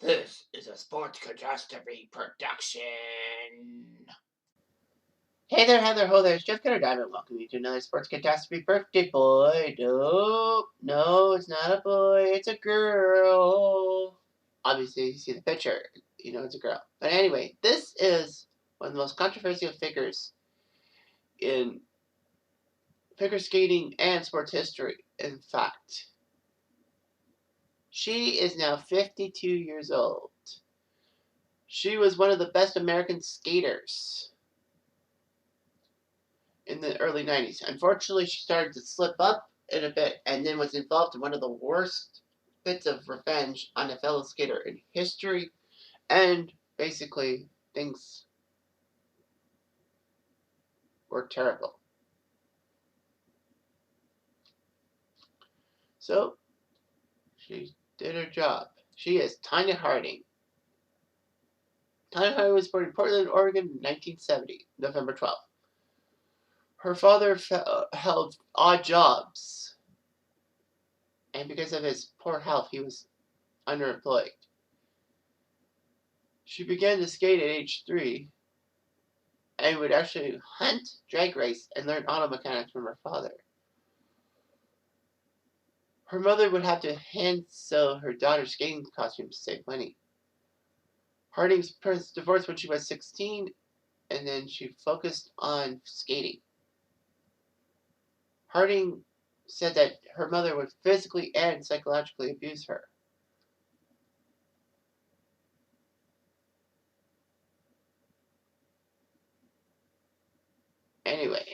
This is a Sports Catastrophe production. Hey there, Heather, ho there, it's Jeff Cutter Diamond. Welcome you to another Sports Catastrophe birthday boy. No, it's not a boy, it's a girl. Obviously, you see the picture, you know it's a girl. But anyway, this is one of the most controversial figures in figure skating and sports history. In fact, she is now 52 years old. She was one of the best American skaters in the early 90s. Unfortunately, she started to slip up in a bit and then was involved in one of the worst bits of revenge on a fellow skater in history. And basically, things were terrible. So, she did her job. She is Tanya Harding. Tanya Harding was born in Portland, Oregon in 1970, November 12th. Her father held odd jobs, and because of his poor health, he was underemployed. She began to skate at age 3 and would actually hunt, drag race, and learn auto mechanics from her father. Her mother would have to hand sew her daughter's skating costumes to save money. Harding's parents divorced when she was 16, and then she focused on skating. Harding said that her mother would physically and psychologically abuse her. Anyway,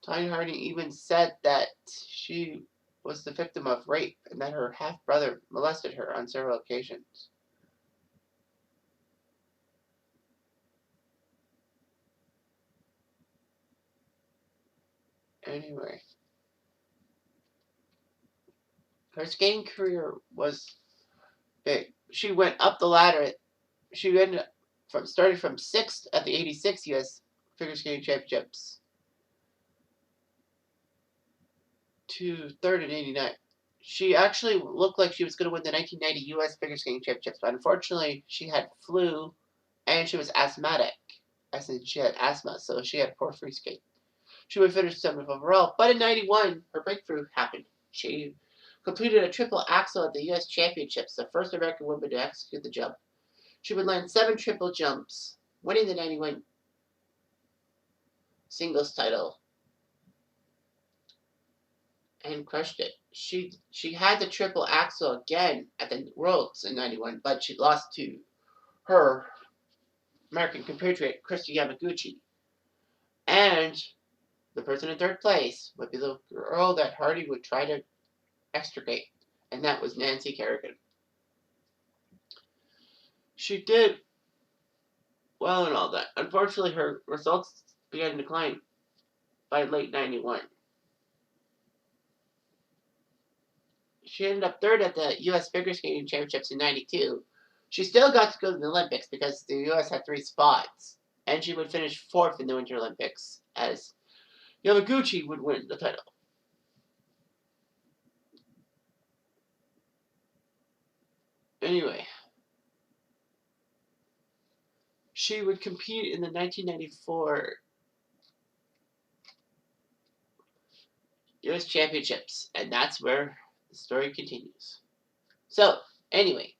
Tanya Harding even said that she was the victim of rape and that her half-brother molested her on several occasions. Anyway, her skating career was big. She went up the ladder. She ended started from 6th at the 86 U.S. Figure Skating Championships to 3rd in 89. She actually looked like she was going to win the 1990 U.S. Figure Skating Championships, but unfortunately she had flu and she was asthmatic. As in she had asthma, so she had poor free skate. She would finish 7th overall, but in 91, her breakthrough happened. She completed a triple axel at the U.S. Championships, the first American woman to execute the jump. She would land 7 triple jumps, winning the 91 singles title, and crushed it. She had the triple axel again at the Worlds in 91, but she lost to her American compatriot, Christy Yamaguchi. And the person in 3rd place would be the girl that Hardy would try to extricate, and that was Nancy Kerrigan. She did well and all that. Unfortunately, her results began to decline by late 91. She ended up 3rd at the U.S. Figure Skating Championships in 92. She still got to go to the Olympics because the U.S. had 3 spots, and she would finish 4th in the Winter Olympics as Yamaguchi would win the title. Anyway, she would compete in the 1994 U.S. Championships, and that's where the story continues. So, anyway,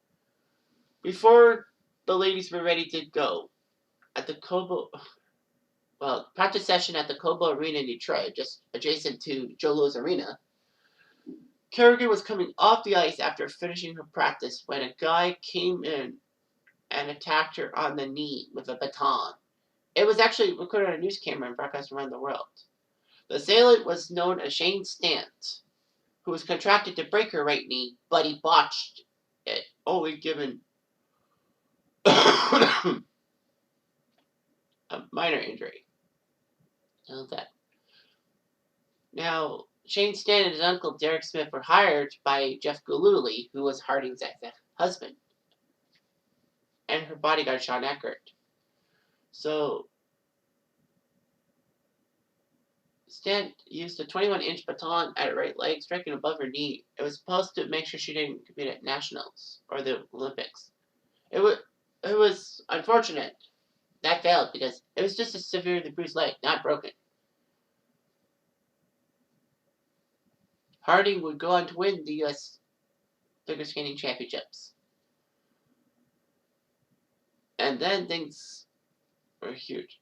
before the ladies were ready to go at the practice session at the Cobo Arena in Detroit, just adjacent to Joe Louis Arena, Kerrigan was coming off the ice after finishing her practice when a guy came in and attacked her on the knee with a baton. It was actually recorded on a news camera and broadcast around the world. The assailant was known as Shane Stant, who was contracted to break her right knee, but he botched it, only given a minor injury. Now, Shane Stant and his uncle Derek Smith were hired by Jeff Gillooly, who was Harding's ex-husband, and her bodyguard Sean Eckert. So Stan used a 21-inch baton at her right leg, striking above her knee. It was supposed to make sure she didn't compete at nationals or the Olympics. It was unfortunate that failed because it was just a severely bruised leg, not broken. Harding would go on to win the U.S. figure skating championships, and then things were huge.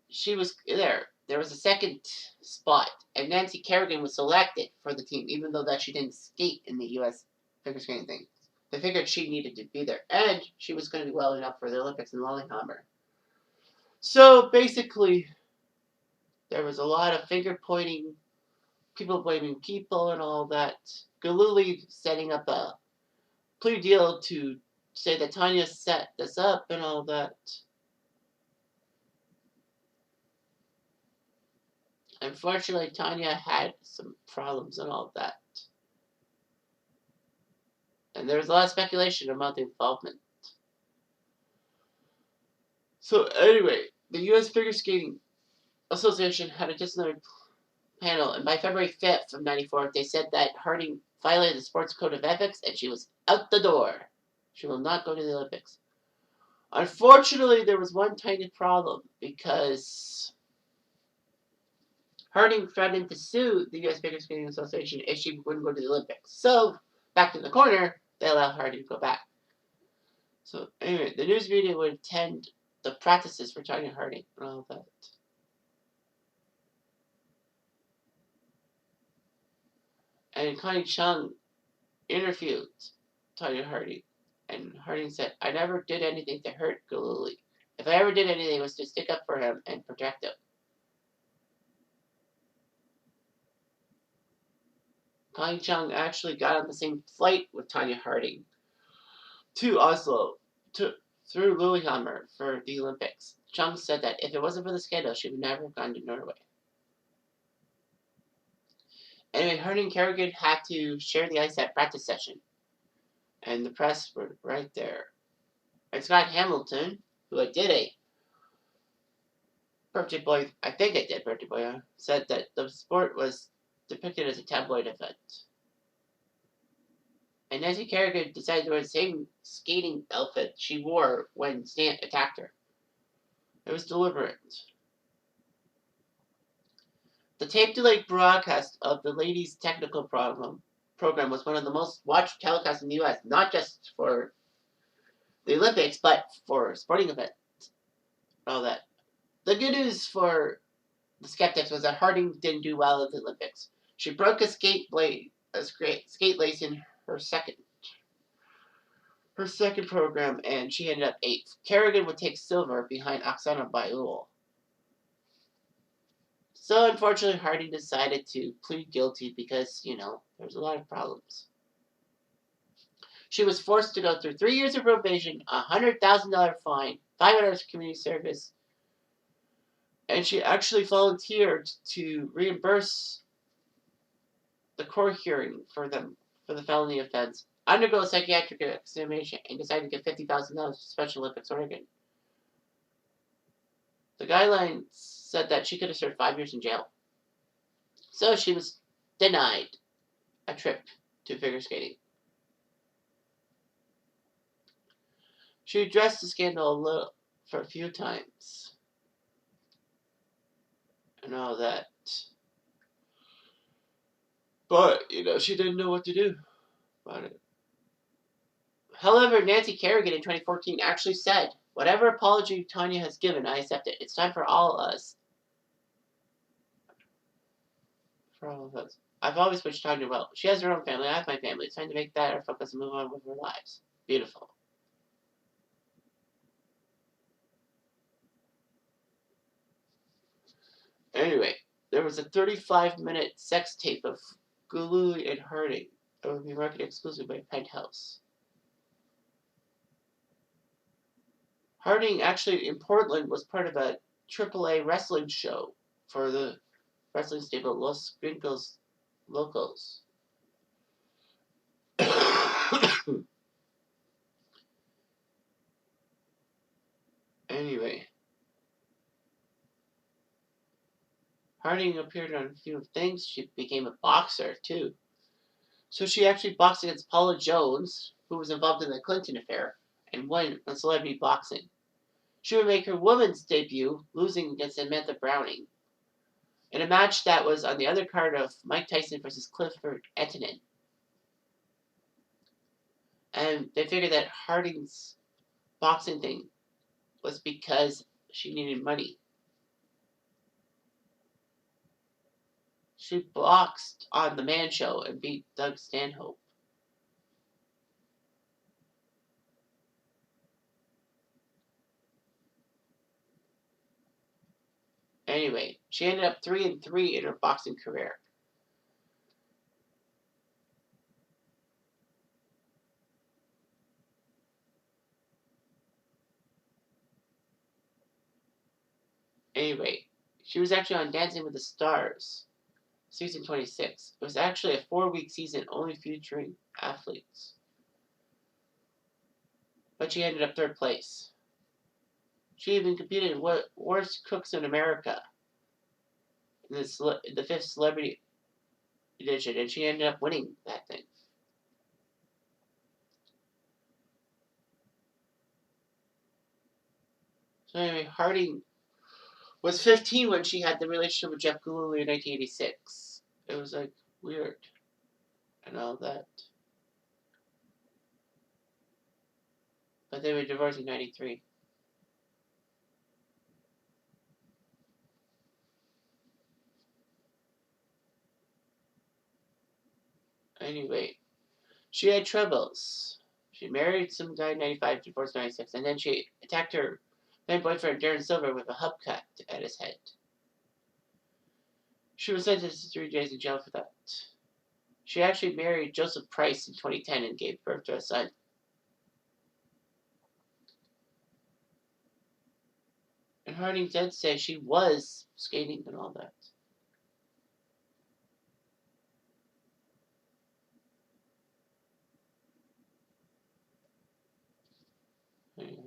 She was there. There was a second spot, and Nancy Kerrigan was selected for the team, even though that she didn't skate in the U.S. figure skating thing. They figured she needed to be there, and she was going to be well enough for the Olympics in Lillehammer. So basically, there was a lot of finger pointing, people blaming people, and all that. Galuli setting up a plea deal to say that Tanya set this up and all that. Unfortunately, Tanya had some problems and all that. And there was a lot of speculation about the involvement. So anyway, the U.S. Figure Skating Association had a disciplinary panel, and by February 5th of '94, they said that Harding violated the sports code of ethics, and she was out the door. She will not go to the Olympics. Unfortunately, there was one tiny problem because Harding threatened to sue the U.S. Figure Skating Association if she wouldn't go to the Olympics. So, back in the corner, they allowed Harding to go back. So, anyway, the news media would attend the practices for Tanya Harding and all that. And Connie Chung interviewed Tanya Harding, and Harding said, "I never did anything to hurt Galuli. If I ever did anything, it was to stick up for him and protect him." Connie Chung actually got on the same flight with Tanya Harding to Oslo, through Lillehammer for the Olympics. Chung said that if it wasn't for the scandal, she would never have gone to Norway. Anyway, Harding and Kerrigan had to share the ice at practice session, and the press were right there. And Scott Hamilton, who I did a Birthday Boy, I think I did Birthday Boy, said that the sport was depicted as a tabloid event. And Nancy Kerrigan decided to wear the same skating outfit she wore when Stan attacked her. It was deliberate. The tape-delayed broadcast of the ladies' technical program was one of the most watched telecasts in the U.S., not just for the Olympics, but for sporting events. All that. The good news for the skeptics was that Harding didn't do well at the Olympics. She broke a skate lace in her second program, and she ended up 8th. Kerrigan would take silver behind Oksana Bayul. So unfortunately, Harding decided to plead guilty because, there's a lot of problems. She was forced to go through 3 years of probation, a $100,000 fine, 5 hours of community service, and she actually volunteered to reimburse the court hearing for the felony offense, undergo a psychiatric examination, and decided to give $50,000 to Special Olympics Oregon. The guidelines said that she could have served 5 years in jail. So she was denied a trip to figure skating. She addressed the scandal for a few times and all that. But, she didn't know what to do about it. However, Nancy Kerrigan in 2014 actually said, "Whatever apology Tanya has given, I accept it. It's time for all of us." For all of us. I've always wished Tanya well. She has her own family. I have my family. It's time to make that our focus and move on with our lives. Beautiful. Anyway, there was a 35-minute sex tape of Gulu and Harding that would be marketed exclusively by Penthouse. Harding actually in Portland was part of a AAA wrestling show for the wrestling stable Los Gringos Locos. Anyway, Harding appeared on a few things. She became a boxer, too. So she actually boxed against Paula Jones, who was involved in the Clinton affair, and won on celebrity boxing. She would make her women's debut, losing against Samantha Browning, in a match that was on the other card of Mike Tyson versus Clifford Antonin. And they figured that Harding's boxing thing was because she needed money. She boxed on The Man Show and beat Doug Stanhope. Anyway, she ended up 3-3 in her boxing career. Anyway, she was actually on Dancing with the Stars, season 26. It was actually a 4-week season only featuring athletes. But she ended up third place. She even competed in Worst Cooks in America in the fifth celebrity edition, and she ended up winning that thing. So anyway, Harding was 15 when she had the relationship with Jeff Goldblum in 1986. It was like weird and all that. But they were divorced in 93. Anyway, she had troubles. She married some guy in 95, divorced in 96, and then she attacked her then boyfriend Darren Silver with a hubcap at his head. She was sentenced to 3 days in jail for that. She actually married Joseph Price in 2010 and gave birth to a son. And Harding did say she was skating and all that. Anyway.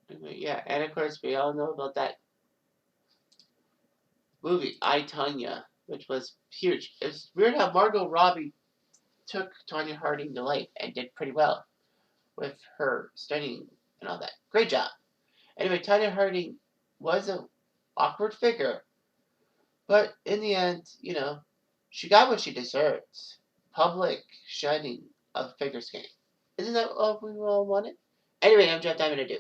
Anyway, yeah, and of course we all know about that movie, I, Tonya, which was huge. It's weird how Margot Robbie took Tonya Harding to life and did pretty well with her studying and all that. Great job. Anyway, Tonya Harding was an awkward figure, but in the end, she got what she deserved. Public shunning of figure skating. Isn't that what we all wanted? Anyway, I'm Jeff Diamond. I do.